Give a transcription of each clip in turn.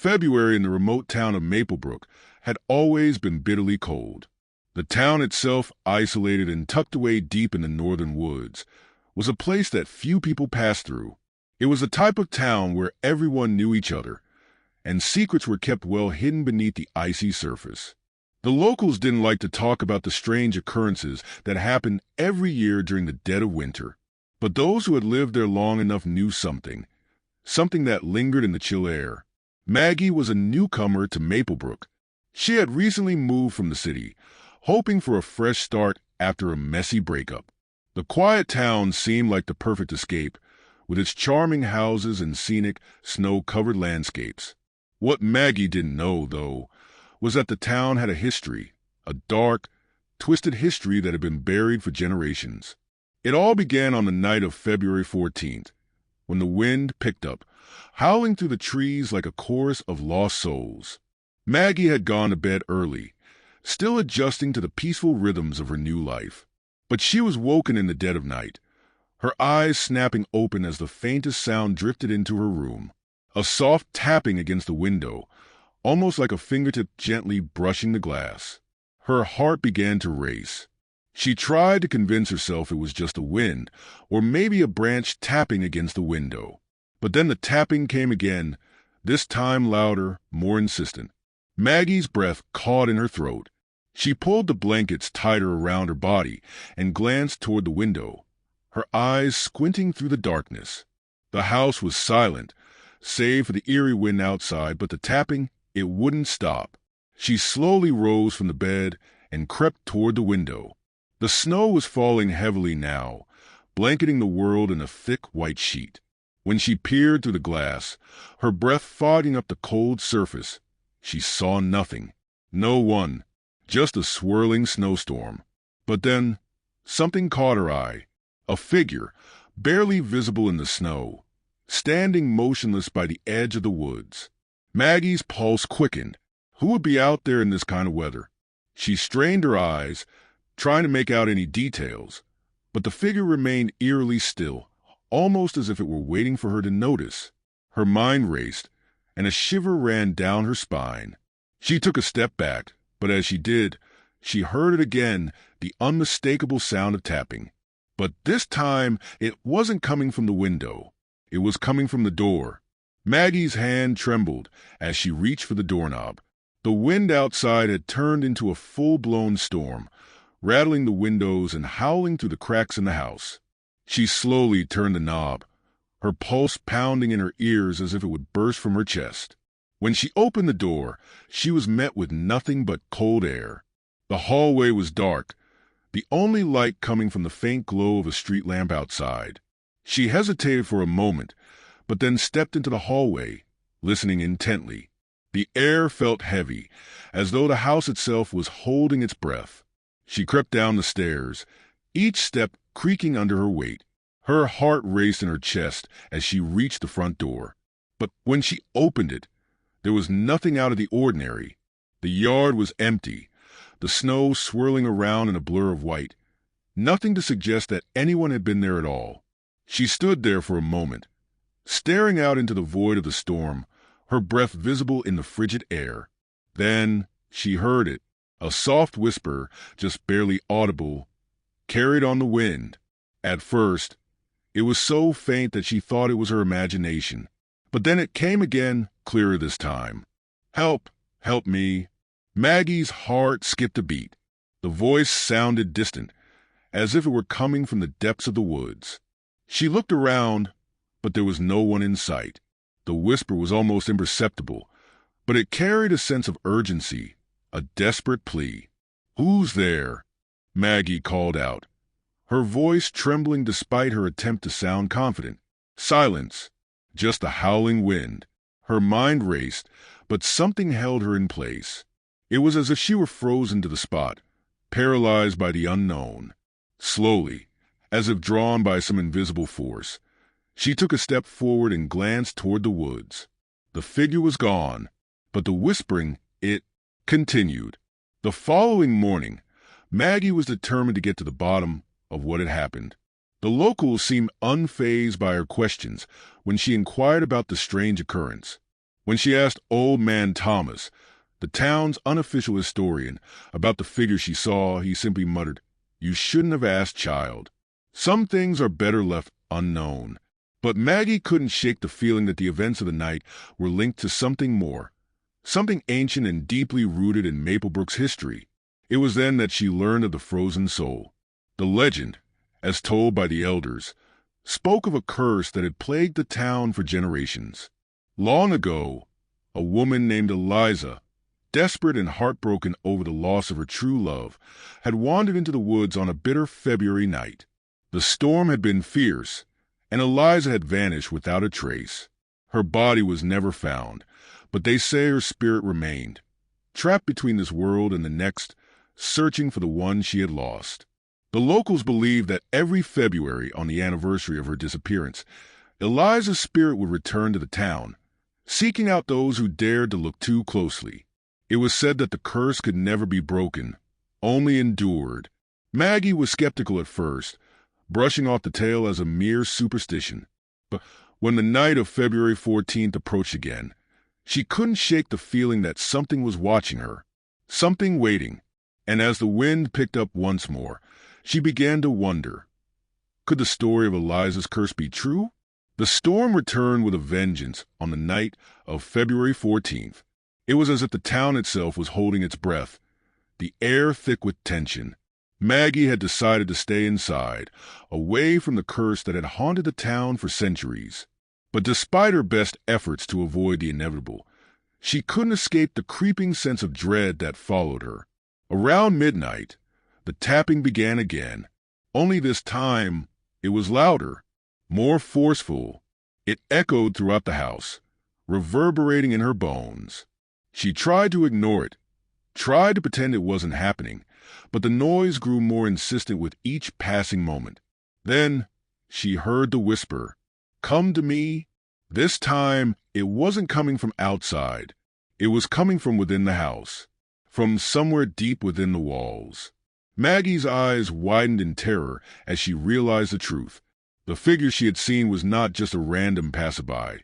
February in the remote town of Maplebrook had always been bitterly cold. The town itself, isolated and tucked away deep in the northern woods, was a place that few people passed through. It was a type of town where everyone knew each other, and secrets were kept well hidden beneath the icy surface. The locals didn't like to talk about the strange occurrences that happened every year during the dead of winter. But those who had lived there long enough knew something that lingered in the chill air. Maggie was a newcomer to Maplebrook. She had recently moved from the city, hoping for a fresh start after a messy breakup. The quiet town seemed like the perfect escape, with its charming houses and scenic, snow-covered landscapes. What Maggie didn't know, though, was that the town had a history, a dark, twisted history that had been buried for generations. It all began on the night of February 14th, when the wind picked up, howling through the trees like a chorus of lost souls. Maggie had gone to bed early, still adjusting to the peaceful rhythms of her new life. But she was woken in the dead of night, her eyes snapping open as the faintest sound drifted into her room. A soft tapping against the window, almost like a fingertip gently brushing the glass. Her heart began to race. She tried to convince herself it was just the wind, or maybe a branch tapping against the window. But then the tapping came again, this time louder, more insistent. Maggie's breath caught in her throat. She pulled the blankets tighter around her body and glanced toward the window, her eyes squinting through the darkness. The house was silent, save for the eerie wind outside, but the tapping, it wouldn't stop. She slowly rose from the bed and crept toward the window. The snow was falling heavily now, blanketing the world in a thick white sheet. When she peered through the glass, her breath fogging up the cold surface, she saw nothing. No one. Just a swirling snowstorm. But then, something caught her eye. A figure, barely visible in the snow, standing motionless by the edge of the woods. Maggie's pulse quickened. Who would be out there in this kind of weather? She strained her eyes, trying to make out any details, but the figure remained eerily still, almost as if it were waiting for her to notice. Her mind raced, and a shiver ran down her spine. She took a step back, but as she did, she heard it again, the unmistakable sound of tapping. But this time, it wasn't coming from the window. It was coming from the door. Maggie's hand trembled as she reached for the doorknob. The wind outside had turned into a full-blown storm, rattling the windows and howling through the cracks in the house. She slowly turned the knob, her pulse pounding in her ears as if it would burst from her chest. When she opened the door, she was met with nothing but cold air. The hallway was dark, the only light coming from the faint glow of a street lamp outside. She hesitated for a moment, but then stepped into the hallway, listening intently. The air felt heavy, as though the house itself was holding its breath. She crept down the stairs, each step creaking under her weight. Her heart raced in her chest as she reached the front door. But when she opened it, there was nothing out of the ordinary. The yard was empty, the snow swirling around in a blur of white. Nothing to suggest that anyone had been there at all. She stood there for a moment, staring out into the void of the storm, her breath visible in the frigid air. Then she heard it, a soft whisper, just barely audible, carried on the wind. At first, it was so faint that she thought it was her imagination. But then it came again, clearer this time. "Help! Help me!" Maggie's heart skipped a beat. The voice sounded distant, as if it were coming from the depths of the woods. She looked around, but there was no one in sight. The whisper was almost imperceptible, but it carried a sense of urgency, a desperate plea. "Who's there?" Maggie called out, her voice trembling despite her attempt to sound confident. Silence. Just the howling wind. Her mind raced, but something held her in place. It was as if she were frozen to the spot, paralyzed by the unknown. Slowly, as if drawn by some invisible force, she took a step forward and glanced toward the woods. The figure was gone, but the whispering, it continued. The following morning, Maggie was determined to get to the bottom of what had happened. The locals seemed unfazed by her questions when she inquired about the strange occurrence. When she asked Old Man Thomas, the town's unofficial historian, about the figure she saw, he simply muttered, "You shouldn't have asked, child. Some things are better left unknown." But Maggie couldn't shake the feeling that the events of the night were linked to something more, something ancient and deeply rooted in Maplebrook's history. It was then that she learned of the frozen soul. The legend, as told by the elders, spoke of a curse that had plagued the town for generations. Long ago, a woman named Eliza, desperate and heartbroken over the loss of her true love, had wandered into the woods on a bitter February night. The storm had been fierce, and Eliza had vanished without a trace. Her body was never found, but they say her spirit remained, trapped between this world and the next, searching for the one she had lost. The locals believed that every February, on the anniversary of her disappearance, Eliza's spirit would return to the town, seeking out those who dared to look too closely. It was said that the curse could never be broken, only endured. Maggie was skeptical at first, brushing off the tale as a mere superstition. But when the night of February 14th approached again, she couldn't shake the feeling that something was watching her, something waiting. And as the wind picked up once more, she began to wonder, could the story of Eliza's curse be true? The storm returned with a vengeance on the night of February 14th. It was as if the town itself was holding its breath, the air thick with tension. Maggie had decided to stay inside, away from the curse that had haunted the town for centuries. But despite her best efforts to avoid the inevitable, she couldn't escape the creeping sense of dread that followed her. Around midnight, the tapping began again. Only this time, it was louder, more forceful. It echoed throughout the house, reverberating in her bones. She tried to ignore it, tried to pretend it wasn't happening, but the noise grew more insistent with each passing moment. Then she heard the whisper, "Come to me." This time, it wasn't coming from outside. It was coming from within the house, from somewhere deep within the walls. Maggie's eyes widened in terror as she realized the truth. The figure she had seen was not just a random passerby.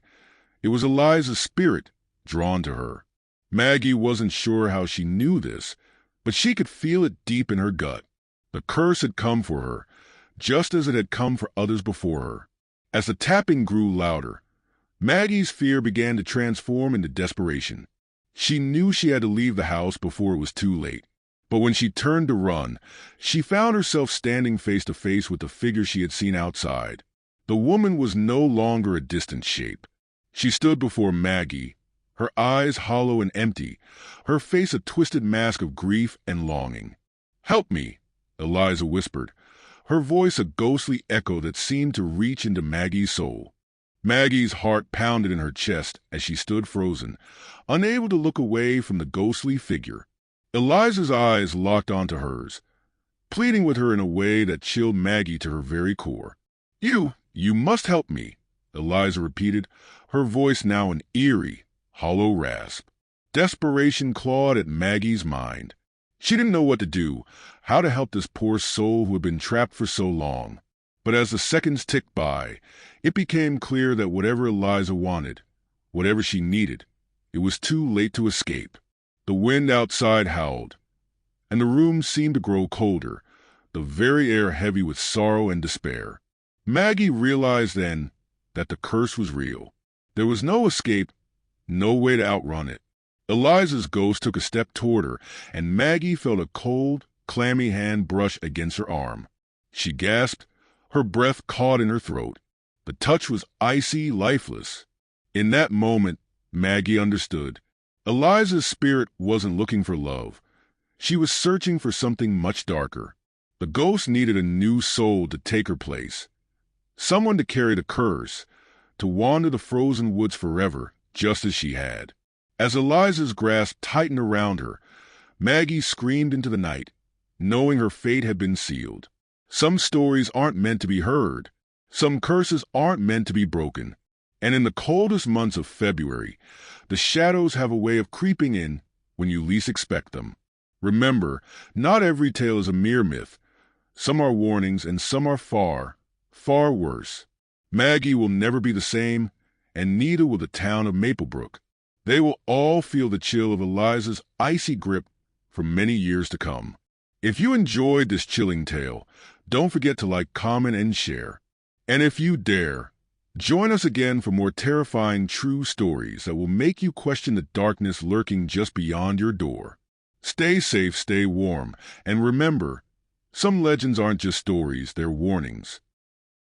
It was Eliza's spirit drawn to her. Maggie wasn't sure how she knew this, but she could feel it deep in her gut. The curse had come for her, just as it had come for others before her. As the tapping grew louder, Maggie's fear began to transform into desperation. She knew she had to leave the house before it was too late. But when she turned to run, she found herself standing face to face with the figure she had seen outside. The woman was no longer a distant shape. She stood before Maggie, her eyes hollow and empty, her face a twisted mask of grief and longing. "Help me," Eliza whispered, her voice a ghostly echo that seemed to reach into Maggie's soul. Maggie's heart pounded in her chest as she stood frozen, unable to look away from the ghostly figure. Eliza's eyes locked onto hers, pleading with her in a way that chilled Maggie to her very core. You must help me," Eliza repeated, her voice now an eerie, hollow rasp. Desperation clawed at Maggie's mind. She didn't know what to do, how to help this poor soul who had been trapped for so long. But as the seconds ticked by, it became clear that whatever Eliza wanted, whatever she needed, it was too late to escape. The wind outside howled, and the room seemed to grow colder, the very air heavy with sorrow and despair. Maggie realized then that the curse was real. There was no escape, no way to outrun it. Eliza's ghost took a step toward her, and Maggie felt a cold, clammy hand brush against her arm. She gasped, her breath caught in her throat. The touch was icy, lifeless. In that moment, Maggie understood. Eliza's spirit wasn't looking for love. She was searching for something much darker. The ghost needed a new soul to take her place. Someone to carry the curse, to wander the frozen woods forever, just as she had. As Eliza's grasp tightened around her, Maggie screamed into the night, knowing her fate had been sealed. Some stories aren't meant to be heard. Some curses aren't meant to be broken. And in the coldest months of February, the shadows have a way of creeping in when you least expect them. Remember, not every tale is a mere myth. Some are warnings, and some are far, far worse. Maggie will never be the same, and neither will the town of Maplebrook. They will all feel the chill of Eliza's icy grip for many years to come. If you enjoyed this chilling tale, don't forget to like, comment, and share. And if you dare, join us again for more terrifying true stories that will make you question the darkness lurking just beyond your door. Stay safe, stay warm, and remember, some legends aren't just stories, they're warnings.